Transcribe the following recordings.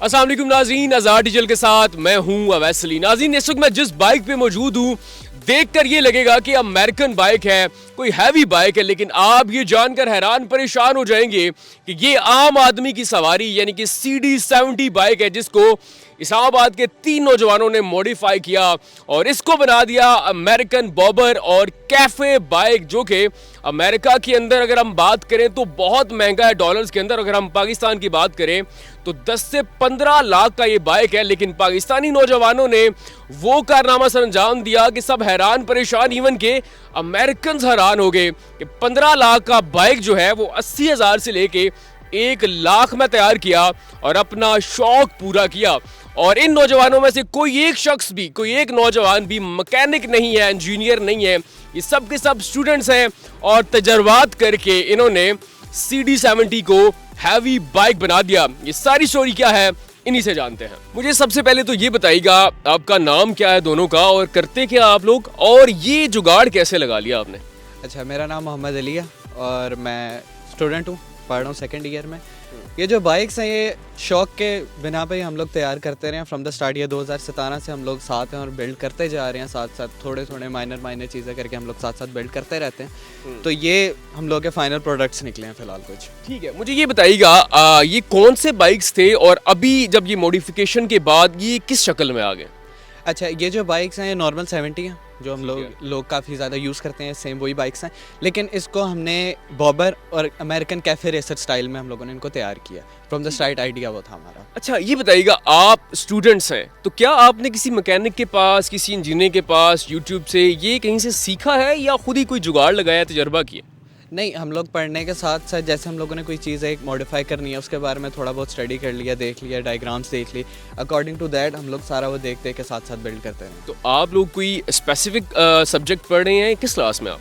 अस्सलाम वालेकुम नाज़रीन, आज़ाद डीजल के साथ मैं हूं अवैस अली। नाज़रीन, इस वक्त मैं जिस बाइक पे मौजूद हूं देखकर ये लगेगा कि अमेरिकन बाइक है, कोई हैवी बाइक है, लेकिन आप ये जानकर हैरान परेशान हो जाएंगे कि ये आम आदमी की सवारी यानी कि CD70 बाइक है, जिसको इस्लामाबाद के 3 नौजवानों ने मॉडिफाई किया और इसको बना दिया अमेरिकन बॉबर और कैफे बाइक, जो कि अमेरिका के अंदर अगर हम बात करें तो बहुत महंगा है डॉलर्स के अंदर। अगर हम पाकिस्तान की बात करें तो 10 से 15 लाख का ये बाइक है, लेकिन पाकिस्तानी नौजवानों ने वो कारनामा सर अंजाम दिया कि सब हैरान परेशान, इवन के अमेरिकन हैरान हो गए कि 15 लाख का बाइक जो है वो 80,000 से लेके 1 लाख में तैयार किया और अपना शौक पूरा किया। और इन नौजवानों में से कोई एक शख्स भी, कोई एक नौजवान भी मैकेनिक नहीं है, इंजीनियर नहीं है, ये सब के सब स्टूडेंट्स हैं और तजर्बात करके इन्होंने CD70 को हैवी बाइक बना दिया। ये सारी स्टोरी क्या है, इन्हीं से जानते हैं। मुझे सबसे पहले तो ये बताइएगा आपका नाम क्या है दोनों का, और करते क्या आप लोग, और ये जुगाड़ कैसे लगा लिया आपने? अच्छा, मेरा नाम मोहम्मद अली है और मैं स्टूडेंट हूँ, पढ़ रहा हूँ 2nd ईयर में। ये जो बाइक्स हैं ये शौक के बिना पे ही हम लोग तैयार करते रहे हैं फ्रॉम द स्टार्ट। ये 2017 से हम लोग साथ हैं और बिल्ड करते जा रहे हैं, साथ साथ थोड़े थोड़े माइनर चीज़ें करके हम लोग साथ साथ बिल्ड करते रहते हैं। तो ये हम लोग के फाइनल प्रोडक्ट्स निकले हैं फ़िलहाल कुछ। ठीक है, मुझे ये बताइएगा ये कौन से बाइक्स थे और अभी जब ये मॉडिफिकेशन के बाद ये किस शक्ल में आ गए? अच्छा, ये जो बाइक्स हैं ये नॉर्मल 70 हैं, जो हम लोग काफ़ी ज़्यादा यूज़ करते हैं, सेम वही बाइक्स हैं, लेकिन इसको हमने बॉबर और अमेरिकन कैफे रेसर स्टाइल में हम लोगों ने इनको तैयार किया। फ्रॉम द स्टार्ट आइडिया वो था हमारा। अच्छा, ये बताइएगा आप स्टूडेंट्स हैं तो क्या आपने किसी मैकेनिक के पास, किसी इंजीनियर के पास, यूट्यूब से ये कहीं से सीखा है या खुद ही कोई जुगाड़ लगाया, तजर्बा किया? नहीं, हम लोग पढ़ने के साथ साथ जैसे हम लोगों ने कोई चीज़ एक मॉडिफाई करनी है उसके बारे में थोड़ा बहुत स्टडी कर लिया, देख लिया, डायग्राम्स देख ली, अकॉर्डिंग टू दैट हम लोग सारा वो देख के साथ साथ बिल्ड करते हैं। तो आप लोग कोई स्पेसिफिक सब्जेक्ट पढ़ रहे हैं, किस क्लास में आप?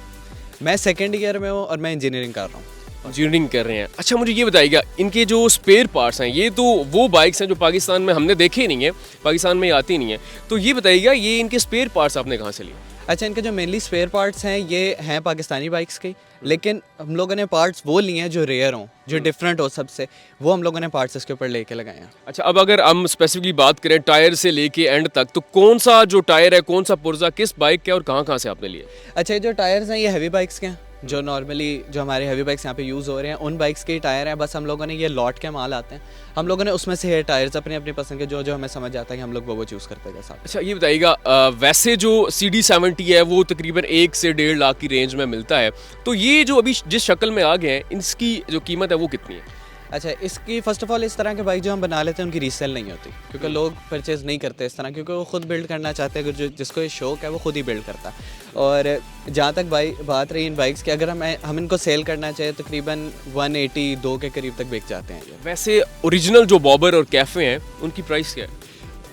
मैं 2nd ईयर में हूँ और मैं इंजीनियरिंग कर रहा हूँ। इंजीनियरिंग कर रहे हैं। अच्छा, मुझे ये बताइएगा इनके जो स्पेयर पार्ट्स हैं, ये तो वो बाइक्स हैं जो पाकिस्तान में हमने देखे नहीं है, पाकिस्तान में आती नहीं है, तो ये बताइएगा ये इनके स्पेयर पार्ट्स आपने कहाँ से लिए? अच्छा, इनके जो मेनली स्पेयर पार्ट्स हैं ये हैं पाकिस्तानी बाइक्स के, लेकिन हम लोगों ने पार्ट्स वो लिए हैं जो रेयर हों, जो डिफरेंट हो सबसे, वो हम लोगों ने पार्ट्स इसके ऊपर लेके लगाए हैं। अच्छा, अब अगर हम स्पेसिफिकली बात करें टायर से लेके एंड तक, तो कौन सा जो टायर है, कौन सा पुर्जा किस बाइक के और कहाँ से आपने लिए? अच्छा, ये जो टायर्स हैं ये हैवी बाइक्स के हैं, जो नॉर्मली जो हमारे हैवी बाइक्स यहाँ पे यूज़ हो रहे हैं उन बाइक्स के ही टायर हैं। बस हम लोगों ने ये लॉट के माल आते हैं, हम लोगों ने उसमें से टायर्स अपनी अपनी पसंद के जो हमें समझ आता है कि हम लोग वो चूज़ करते हैं साथ। अच्छा, ये बताइएगा वैसे जो CD70 है वो तकरीबन 1 से 1.5 लाख की रेंज में मिलता है, तो ये जो अभी जिस शक्ल में आ गए हैं इसकी जो कीमत है वो कितनी है? अच्छा, इसकी फ़र्स्ट ऑफ ऑल इस तरह के बाइक जो हम बना लेते हैं उनकी रीसेल नहीं होती, क्योंकि लोग परचेज़ नहीं करते इस तरह, क्योंकि वो खुद बिल्ड करना चाहते हैं। जो जिसको ये शौक है वो खुद ही बिल्ड करता है। और जहाँ तक बात रही इन बाइक्स की, अगर हम इनको सेल करना चाहें तकरीबन 182 के करीब तक बिक जाते हैं। वैसे ओरिजिनल जो बॉबर और कैफ़े हैं उनकी प्राइस क्या है?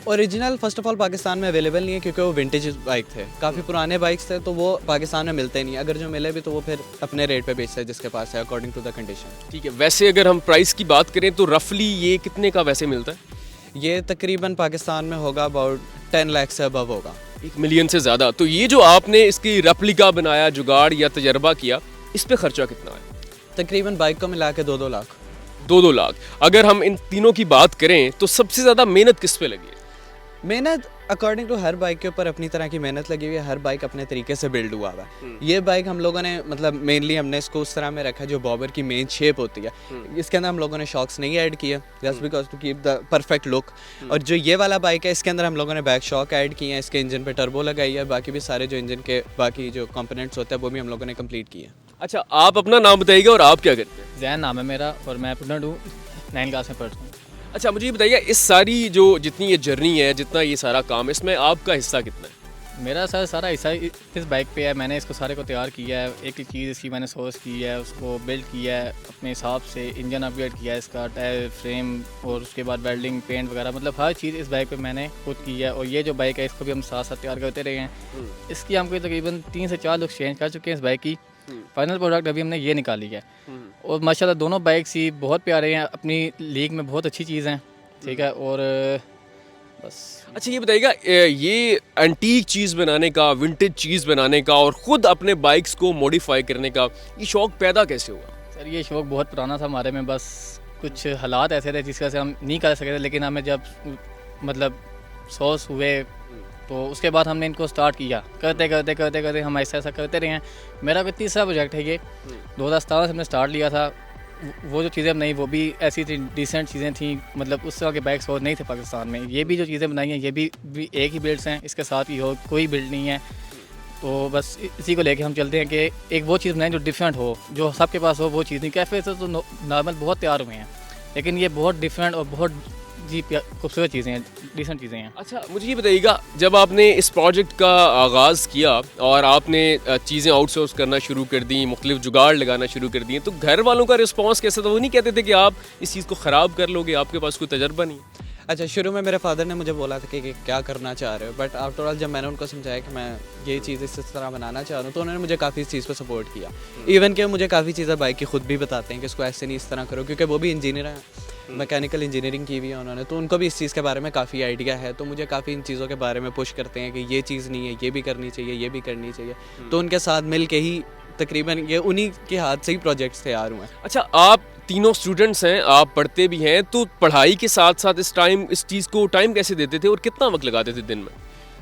Original first of all Pakistan में अवेलेबल नहीं है, क्योंकि वो विंटेज बाइक थे, काफ़ी पुराने बाइक्स थे, तो वो पाकिस्तान में मिलते नहीं है। अगर जो मिले भी तो वो फिर अपने रेट पे बेचता है जिसके पास है, अकॉर्डिंग टू द कंडीशन। ठीक है, वैसे अगर हम प्राइस की बात करें तो रफली ये कितने का वैसे मिलता है? ये तकरीबन पाकिस्तान में होगा अबाउट 10 लाख से अबव होगा, 1 मिलियन से ज़्यादा। तो ये जो आपने इसकी रेप्लिका बनाया, जुगाड़ या तजर्बा किया, इस पे खर्चा कितना है? तकरीबन बाइक को मिला के 2-2 लाख। 2-2 लाख। अगर हम इन तीनों की बात करें तो सबसे ज़्यादा मेहनत किस पे लगी है? मेहनत अकॉर्डिंग टू हर बाइक के ऊपर अपनी तरह की मेहनत लगी हुई है, हर बाइक अपने तरीके से बिल्ड हुआ हुआ है। ये बाइक हम लोगों ने मतलब मेनली हमने इसको उस तरह में रखा जो बॉबर की मेन शेप होती है, इसके अंदर हम लोगों ने शॉक्स नहीं ऐड किए, just because to keep the perfect look. और जो ये वाला बाइक है इसके अंदर हम लोगों ने बैक शॉक ऐड किए हैं, इसके इंजन पे टर्बो लगाई है, बाकी भी सारे जो इंजन के बाकी जो कंपोनेंट्स होते हैं वो भी हम लोगों ने कंप्लीट किए हैं। अच्छा, आप अपना नाम बताइएगा और आप क्या करते हैं? जैन नाम है मेरा और मैं स्टूडेंट हूँ, 9 क्लास में पढ़ता हूँ। अच्छा, मुझे ये बताइए इस सारी जो जितनी ये जर्नी है, जितना ये सारा काम है, इसमें आपका हिस्सा कितना है? मेरा सर सारा हिस्सा इस बाइक पे है। मैंने इसको सारे को तैयार किया है, एक एक चीज़ इसकी मैंने सोर्स की है, उसको बिल्ड किया है अपने हिसाब से, इंजन अपग्रेड किया है इसका, टायर, फ्रेम और उसके बाद वेल्डिंग, पेंट वगैरह, मतलब हर चीज़ इस बाइक पे मैंने खुद की है। और ये जो बाइक है इसको भी हम साथ साथ तैयार करते रहे हैं। इसकी हम कोई तकरीबन 3 से 4 लोग चेंज कर चुके हैं इस बाइक की। फाइनल प्रोडक्ट अभी हमने ये निकाली है और माशाल्लाह दोनों बाइक्स ही बहुत प्यारे हैं, अपनी लीग में बहुत अच्छी चीज़ हैं। ठीक है, और बस। अच्छा, ये बताइएगा ये एंटीक चीज़ बनाने का, विंटेज चीज़ बनाने का और ख़ुद अपने बाइक्स को मॉडिफाई करने का ये शौक़ पैदा कैसे हुआ? सर ये शौक़ बहुत पुराना था हमारे में, बस कुछ हालात ऐसे थे जिसकी वजह से हम नहीं कर सके थे, लेकिन हमें जब मतलब सोर्स हुए तो उसके बाद हमने इनको स्टार्ट किया। करते करते करते करते हम ऐसा करते रहे हैं। मेरा कोई तीसरा प्रोजेक्ट है ये, 2017 से हमने स्टार्ट लिया था। वो जो चीज़ें बनाई वो भी ऐसी थी, डिसेंट चीज़ें थी, मतलब उस तरह के बाइक्स और नहीं थे पाकिस्तान में। ये भी जो चीज़ें बनाई हैं ये भी एक ही बिल्ड्स हैं, इसके साथ ही और कोई बिल्ड नहीं है। तो बस इसी को लेके हम चलते हैं कि एक वो चीज़ बनाएं जो डिफरेंट हो, जो सबके पास हो वो चीज़ नहीं। कैफ़े से तो नॉर्मल बहुत तैयार हुए हैं, लेकिन ये बहुत डिफरेंट और बहुत जी खूबसूरत चीज़ें हैं, डिसेंट चीज़ें हैं। अच्छा, मुझे ये बताइएगा, जब आपने इस प्रोजेक्ट का आगाज़ किया और आपने चीज़ें आउटसोर्स करना शुरू कर दी, मुख्तलिफ जुगाड़ लगाना शुरू कर दिए, तो घर वालों का रिस्पॉन्स कैसा था? वो नहीं कहते थे कि आप इस चीज़ को ख़राब कर लोगे, आपके पास कोई तजर्बा नहीं? अच्छा, शुरू में मेरे फादर ने मुझे बोला था कि क्या करना चाह रहे हो, बट आफ्टर ऑल जब मैंने उनको समझाया कि मैं ये चीज़ इस तरह बनाना चाह रहा हूँ, तो उन्होंने मुझे काफ़ी इस चीज़ को सपोर्ट किया। इवन कि मुझे काफ़ी चीज़ें बाइक की खुद भी बताते हैं कि इसको ऐसे नहीं इस तरह करो, क्योंकि वो भी इंजीनियर हैं, मैकेनिकल इंजीनियरिंग की हुई है उन्होंने, तो उनको भी इस चीज़ के बारे में काफ़ी आइडिया है। तो मुझे काफ़ी इन चीज़ों के बारे में पुश करते हैं कि ये चीज़ नहीं है, ये भी करनी चाहिए, ये भी करनी चाहिए। तो उनके साथ मिल के ही तकरीबन ये उन्हीं के हाथ से ही प्रोजेक्ट्स तैयार हुए हैं। अच्छा, आप तीनों स्टूडेंट्स हैं, आप पढ़ते भी हैं, तो पढ़ाई के साथ साथ इस चीज़ को टाइम कैसे देते थे और कितना वक्त लगाते थे दिन में?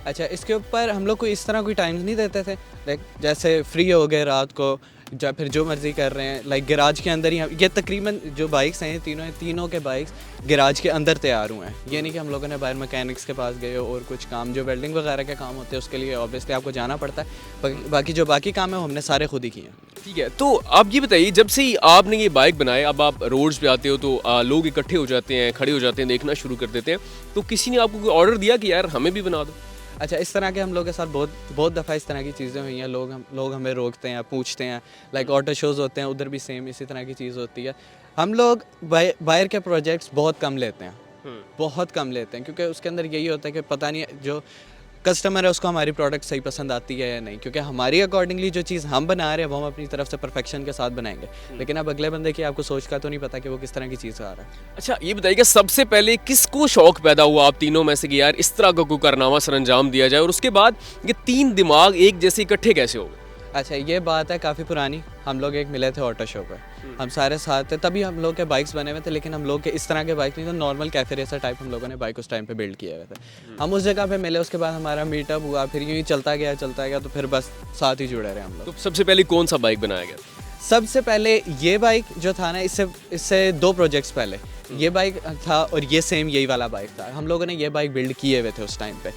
अच्छा, इसके ऊपर हम लोग को इस तरह कोई टाइम नहीं देते थे। लाइक जैसे फ्री हो गए रात को, या फिर जो मर्ज़ी कर रहे हैं, लाइक गैराज के अंदर ही ये तकरीबन जो बाइक्स हैं तीनों के बाइक्स गैराज के अंदर तैयार हुए हैं। ये नहीं कि हम लोगों ने बाहर मैकेनिक्स के पास गए और कुछ काम जो वेल्डिंग वगैरह के काम होते हैं उसके लिए ऑब्वियसली आपको जाना पड़ता है। बाकी जो बाकी काम है वो हमने सारे खुद ही किए हैं। ठीक है, तो आप ये बताइए, जब से ही आपने ये बाइक बनाए, अब आप रोड्स पे आते हो तो लोग इकट्ठे हो जाते हैं, खड़े हो जाते हैं, देखना शुरू कर देते हैं, तो किसी ने आपको कोई ऑर्डर दिया कि यार हमें भी बना दो? अच्छा, इस तरह के हम लोग के साथ बहुत दफ़ा इस तरह की चीज़ें हुई हैं। लोग हमें रोकते हैं, पूछते हैं। लाइक ऑटो शोज़ होते हैं, उधर भी सेम इसी तरह की चीज़ होती है। हम लोग बाहर के प्रोजेक्ट्स बहुत कम लेते हैं, बहुत कम लेते हैं, क्योंकि उसके अंदर यही होता है कि पता नहीं जो कस्टमर है उसको हमारी प्रोडक्ट सही पसंद आती है या नहीं, क्योंकि हमारी अकॉर्डिंगली जो चीज़ हम बना रहे हैं वो हम अपनी तरफ से परफेक्शन के साथ बनाएंगे, लेकिन अब अगले बंदे की आपको सोच का तो नहीं पता कि वो किस तरह की चीज़ आ रहा है। अच्छा, ये बताइएगा, सबसे पहले किसको शौक पैदा हुआ आप तीनों में से कि यार इस तरह का कोई कारनामा सर अंजाम दिया जाए, और उसके बाद ये तीन दिमाग एक जैसे इकट्ठे कैसे हो गए? अच्छा, ये बात है काफ़ी पुरानी। हम लोग एक मिले थे ऑटो शो पे, हम सारे साथ थे, तभी हम लोग के बाइक्स बने हुए थे, लेकिन हम लोग के इस तरह के बाइक नहीं थे, नॉर्मल कैफे रेसर टाइप हम लोगों ने बाइक उस टाइम पे बिल्ड किए हुए थे। हम उस जगह पे मिले, उसके बाद हमारा मीटअप हुआ, फिर यूँ ही चलता गया, तो फिर बस साथ ही जुड़े रहे हम लोग। तो सबसे पहले कौन सा बाइक बनाया गया? सबसे पहले ये बाइक जो था ना, इससे 2 प्रोजेक्ट्स पहले ये बाइक था और ये सेम यही वाला बाइक था। हम लोगों ने ये बाइक बिल्ड किए हुए थे उस टाइम पे।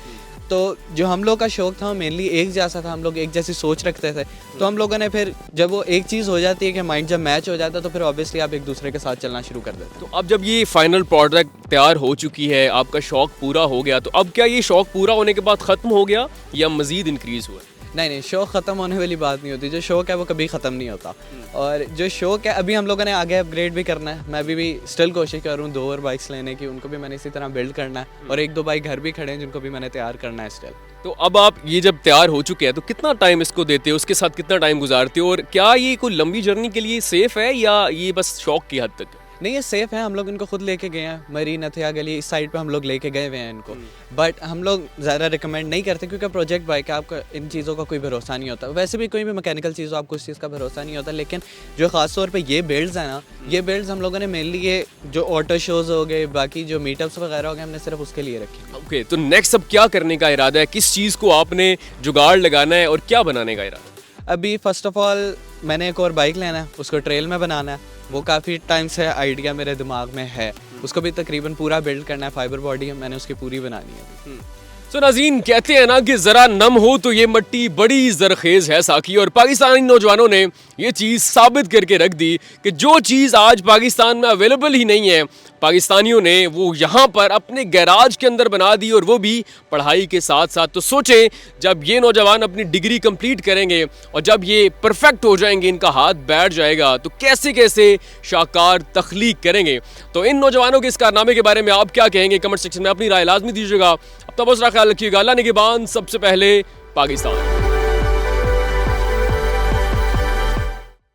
तो जो हम लोग का शौक था वो मेनली एक जैसा था, हम लोग एक जैसी सोच रखते थे। तो हम लोगों ने फिर जब वो एक चीज़ हो जाती है कि माइंड जब मैच हो जाता है, तो फिर ऑब्वियसली आप एक दूसरे के साथ चलना शुरू कर देते। तो अब जब ये फाइनल प्रोडक्ट तैयार हो चुकी है, आपका शौक पूरा हो गया, तो अब क्या ये शौक पूरा होने के बाद ख़त्म हो गया या मज़ीद इंक्रीज़ हुआ? नहीं, शौक ख़त्म होने वाली बात नहीं होती। जो शौक है वो कभी ख़त्म नहीं होता, और जो शौक है अभी हम लोगों ने आगे अपग्रेड भी करना है। मैं अभी भी स्टिल कोशिश कर रहा हूँ 2 और बाइक्स लेने की, उनको भी मैंने इसी तरह बिल्ड करना है, और 1-2 बाइक घर भी खड़े हैं जिनको भी मैंने तैयार करना है स्टिल। तो अब आप ये जब तैयार हो चुके हैं तो कितना टाइम इसको देते हो, उसके साथ कितना टाइम गुजारते हो, और क्या ये कोई लंबी जर्नी के लिए सेफ़ है या ये बस शौक की हद तक? नहीं, ये सेफ़ है। हम लोग इनको खुद लेके गए हैं, मरी नथिया गली इस साइड पे हम लोग लेके गए हुए हैं इनको, बट हम लोग ज़्यादा रिकमेंड नहीं करते, क्योंकि प्रोजेक्ट बाइक है, आपका इन चीज़ों का कोई भरोसा नहीं होता। वैसे भी कोई भी मैकेनिकल चीज़ हो आपको उस चीज़ का भरोसा नहीं होता, लेकिन जो ख़ास तौर पे ये बिल्ड्स हैं ना, ये बिल्ड्स हम लोगों ने मेनली ये जो ऑटो शोज़ हो गए, बाकी जो मीटअप्स वगैरह हो गए, हमने सिर्फ उसके लिए रखी। ओके, तो नेक्स्ट अब क्या करने का इरादा है? किस चीज़ को आपने जुगाड़ लगाना है और क्या बनाने का इरादा? अभी फ़र्स्ट ऑफ ऑल मैंने एक और बाइक लेना है, उसको ट्रेल में बनाना है। वो काफ़ी टाइम से आइडिया मेरे दिमाग में है, उसको भी तकरीबन पूरा बिल्ड करना है। फाइबर बॉडी मैंने उसकी पूरी बनानी है। सो नाज़रीन, कहते हैं ना कि ज़रा नम हो तो ये मट्टी बड़ी ज़रखेज़ है साकी, और पाकिस्तानी नौजवानों ने ये चीज़ साबित करके रख दी कि जो चीज़ आज पाकिस्तान में अवेलेबल ही नहीं है, पाकिस्तानियों ने वो यहाँ पर अपने गैराज के अंदर बना दी, और वो भी पढ़ाई के साथ साथ। तो सोचें, जब ये नौजवान अपनी डिग्री कंप्लीट करेंगे और जब ये परफेक्ट हो जाएंगे, इनका हाथ बैठ जाएगा, तो कैसे कैसे शाकार तख्लीक करेंगे। तो इन नौजवानों के इस कारनामे के बारे में आप क्या कहेंगे? कमेंट सेक्शन में अपनी राय लाजमी दीजिएगा। अब तक बस ख्याल रखिएगा। अल्लाह निगहबान, सबसे पहले पाकिस्तान।